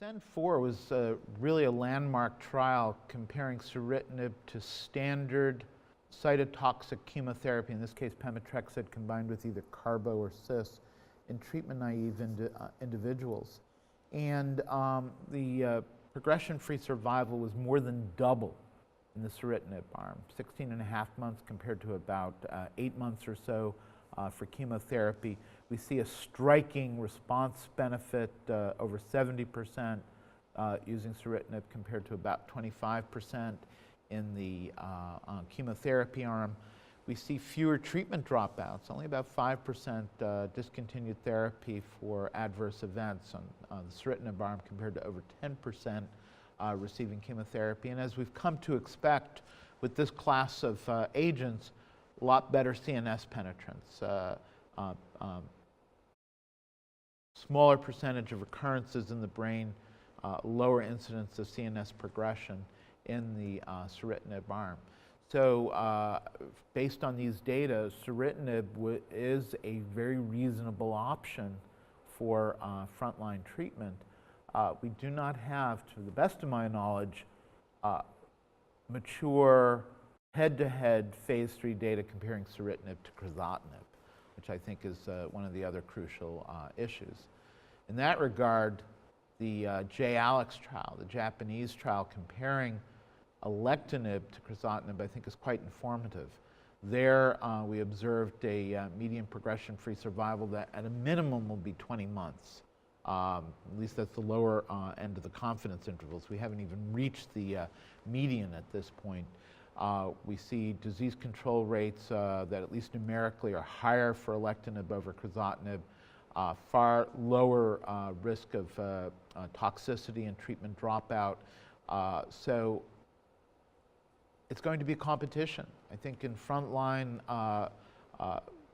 SEN4 was really a landmark trial comparing ceritinib to standard cytotoxic chemotherapy, in this case pemetrexed combined with either carbo or cis, in treatment-naive individuals. And the progression-free survival was more than double in the ceritinib arm, 16.5 months compared to about 8 months or so for chemotherapy. We see a striking response benefit, over 70% using ceritinib compared to about 25% in the chemotherapy arm. We see fewer treatment dropouts, only about 5% discontinued therapy for adverse events on the ceritinib arm compared to over 10% receiving chemotherapy. And as we've come to expect with this class of agents, a lot better CNS penetrance, smaller percentage of recurrences in the brain, lower incidence of CNS progression in the ceritinib arm. So based on these data, ceritinib is a very reasonable option for frontline treatment. We do not have, to the best of my knowledge, mature head-to-head phase 3 data comparing ceritinib to crizotinib, which I think is one of the other crucial issues. In that regard, the ALK trial, the Japanese trial comparing alectinib to crizotinib, I think is quite informative. There we observed a median progression-free survival that at a minimum will be 20 months. At least that's the lower end of the confidence intervals. We haven't even reached the median at this point. We see disease control rates that at least numerically are higher for alectinib over crizotinib, far lower risk of toxicity and treatment dropout. So it's going to be a competition. I think in frontline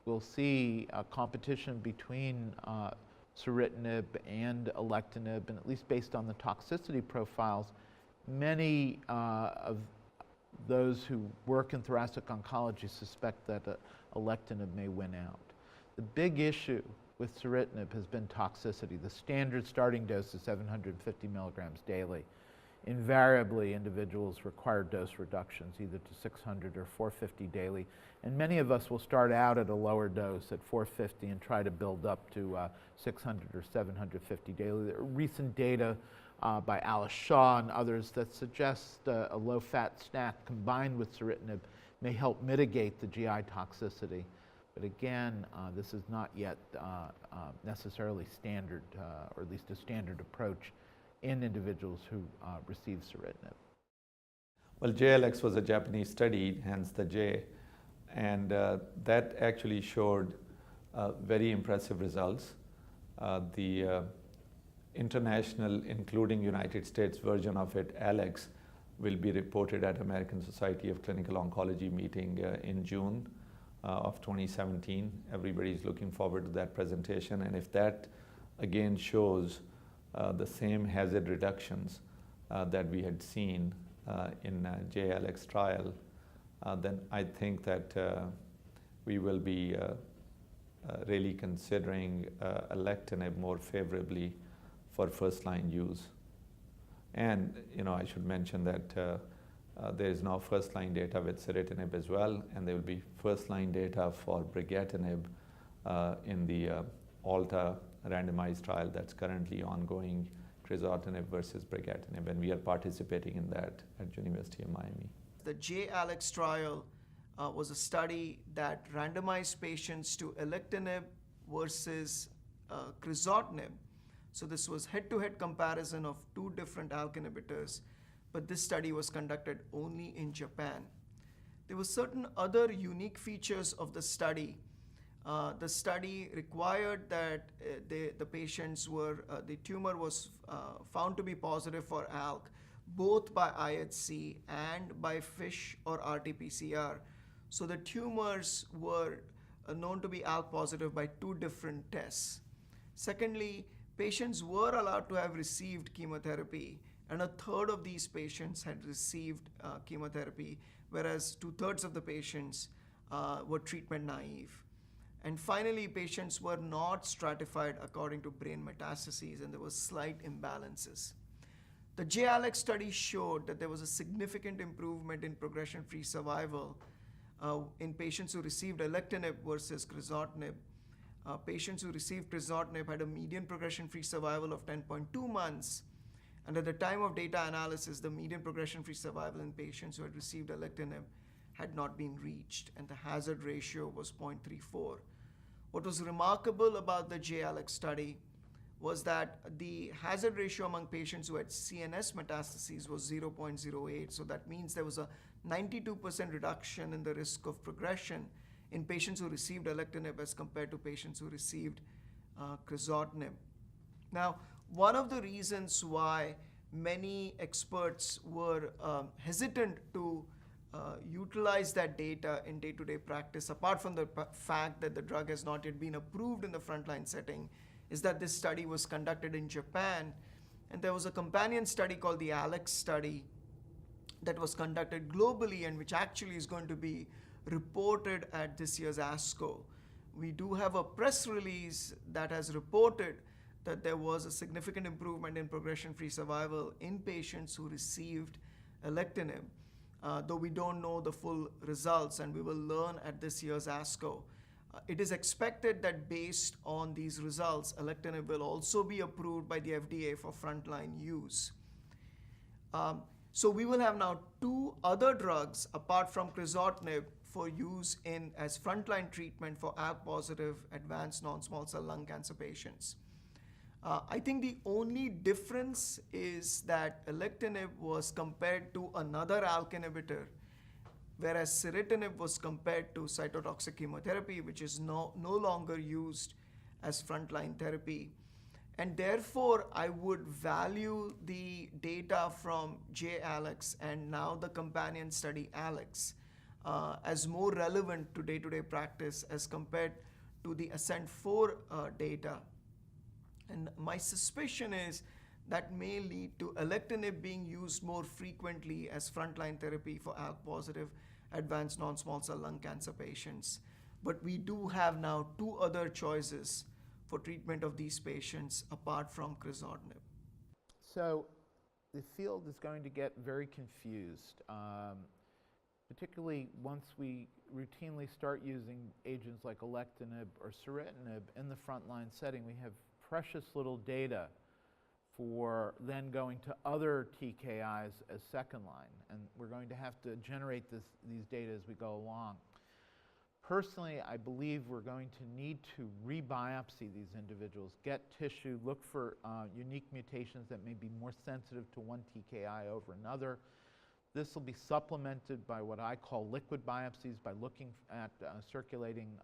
we'll see a competition between ceritinib and alectinib, and at least based on the toxicity profiles, many of those who work in thoracic oncology suspect that alectinib may win out. The big issue with ceritinib has been toxicity. The standard starting dose is 750 milligrams daily. Invariably, individuals require dose reductions, either to 600 or 450 daily. And many of us will start out at a lower dose at 450 and try to build up to 600 or 750 daily. There are recent data by Alice Shaw and others that suggest a low-fat snack combined with ceritinib may help mitigate the GI toxicity. But again, this is not yet necessarily standard, or at least a standard approach in individuals who receive ceritinib. Well, JLX was a Japanese study, hence the J, and that actually showed very impressive results. The international, including United States version of it, ALX, will be reported at American Society of Clinical Oncology meeting in June of 2017. Everybody's looking forward to that presentation, and if that again shows the same hazard reductions that we had seen in JLX trial, then I think that we will be really considering alectinib more favorably for first-line use. And I should mention that there is now first-line data with ceritinib as well, and there will be first-line data for brigatinib in the ALTA randomized trial that's currently ongoing, crizotinib versus brigatinib, and we are participating in that at University of Miami. The ALK trial was a study that randomized patients to alectinib versus crizotinib. So this was head-to-head comparison of two different ALK inhibitors, but this study was conducted only in Japan. There were certain other unique features of the study. The study required that the patients were, the tumor was found to be positive for ALK, both by IHC and by FISH or RT-PCR. So the tumors were known to be ALK positive by two different tests. Secondly, patients were allowed to have received chemotherapy, and a third of these patients had received chemotherapy, whereas 2/3 of the patients were treatment naive. And finally, patients were not stratified according to brain metastases, and there were slight imbalances. The ALK study showed that there was a significant improvement in progression-free survival in patients who received alectinib versus crizotinib. Patients who received crizotinib had a median progression-free survival of 10.2 months, and at the time of data analysis, the median progression-free survival in patients who had received alectinib had not been reached, and the hazard ratio was 0.34. What was remarkable about the ALK study was that the hazard ratio among patients who had CNS metastases was 0.08. So that means there was a 92% reduction in the risk of progression in patients who received alectinib as compared to patients who received crizotinib. Now, one of the reasons why many experts were hesitant to utilize that data in day-to-day practice, apart from the fact that the drug has not yet been approved in the frontline setting, is that this study was conducted in Japan, and there was a companion study called the ALK study that was conducted globally and which actually is going to be reported at this year's ASCO. We do have a press release that has reported that there was a significant improvement in progression-free survival in patients who received alectinib, though we don't know the full results, and we will learn at this year's ASCO. It is expected that based on these results, alectinib will also be approved by the FDA for frontline use. So we will have now two other drugs apart from crizotinib for use as frontline treatment for ALK-positive advanced non-small cell lung cancer patients. I think the only difference is that alectinib was compared to another ALK inhibitor, whereas ceritinib was compared to cytotoxic chemotherapy, which is no longer used as frontline therapy. And therefore, I would value the data from ALK and now the companion study ALEX as more relevant to day-to-day practice as compared to the ASCENT-4 data. And my suspicion is that may lead to alectinib being used more frequently as frontline therapy for ALK-positive advanced non-small cell lung cancer patients. But we do have now two other choices for treatment of these patients apart from crizotinib. So the field is going to get very confused, particularly once we routinely start using agents like alectinib or ceritinib in the frontline setting. We have precious little data for then going to other TKIs as second line, and we're going to have to generate these data as we go along. Personally, I believe we're going to need to rebiopsy these individuals, get tissue, look for unique mutations that may be more sensitive to one TKI over another. This will be supplemented by what I call liquid biopsies, by looking at circulating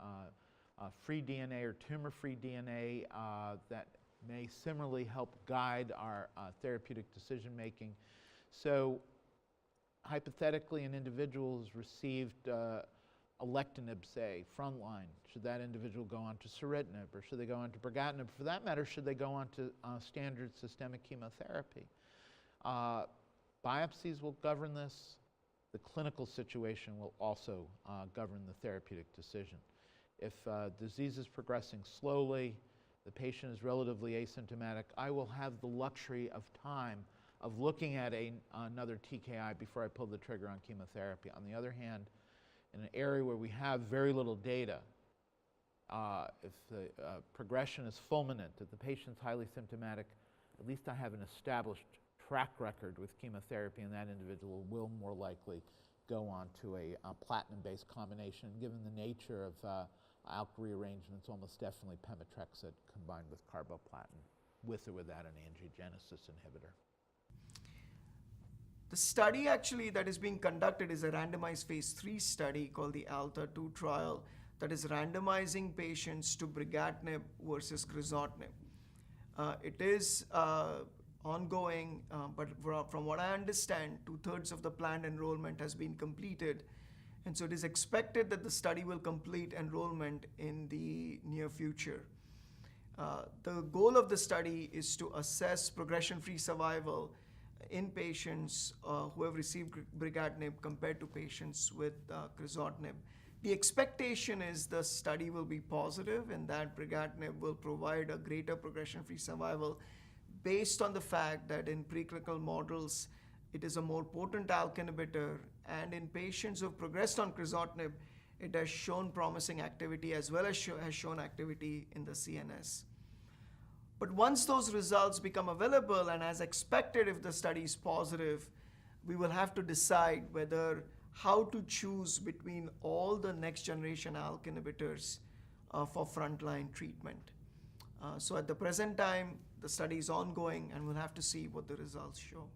free DNA or tumor-free DNA that may similarly help guide our therapeutic decision-making. So hypothetically, an individual has received alectinib, say, frontline. Should that individual go on to ceritinib, or should they go on to brigatinib? For that matter, should they go on to standard systemic chemotherapy? Biopsies will govern this. The clinical situation will also govern the therapeutic decision. If disease is progressing slowly, the patient is relatively asymptomatic, I will have the luxury of time of looking at another TKI before I pull the trigger on chemotherapy. On the other hand, in an area where we have very little data, if the progression is fulminant, if the patient's highly symptomatic, at least I have an established track record with chemotherapy, and that individual will more likely go on to a platinum-based combination. Given the nature of ALK-rearranged, it's almost definitely pemetrexed combined with carboplatin, with or without an angiogenesis inhibitor. The study actually that is being conducted is a randomized phase 3 study called the ALTA-2 trial that is randomizing patients to brigatinib versus crizotinib. It is ongoing, but from what I understand, 2/3 of the planned enrollment has been completed. And so it is expected that the study will complete enrollment in the near future. The goal of the study is to assess progression-free survival in patients who have received brigatinib compared to patients with crizotinib. The expectation is the study will be positive and that brigatinib will provide a greater progression-free survival based on the fact that in preclinical models, it is a more potent ALK inhibitor, and in patients who have progressed on crizotinib, it has shown promising activity as well as has shown activity in the CNS. But once those results become available, and as expected, if the study is positive, we will have to decide whether how to choose between all the next generation ALK inhibitors for frontline treatment. So at the present time, the study is ongoing, and we'll have to see what the results show.